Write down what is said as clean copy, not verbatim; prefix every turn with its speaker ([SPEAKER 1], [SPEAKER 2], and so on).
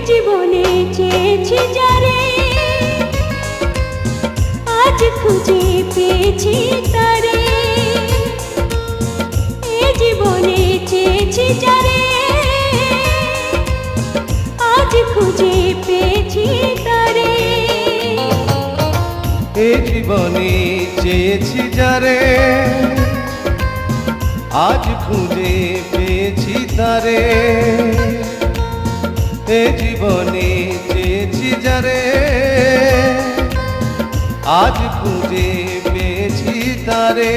[SPEAKER 1] জীবনে চেয়েছি যারে, আজ খুঁজে পেয়েছি তারে। এ জীবনে চেয়েছি যারে, আজ খুঁজে পেয়েছি তারে।
[SPEAKER 2] এ জীবনে চেয়েছি যারে, আজ খুঁজে পেয়েছি তারে। এ জীবনে চেয়েছি যারে, আজ খুঁজে পেয়েছি তারে।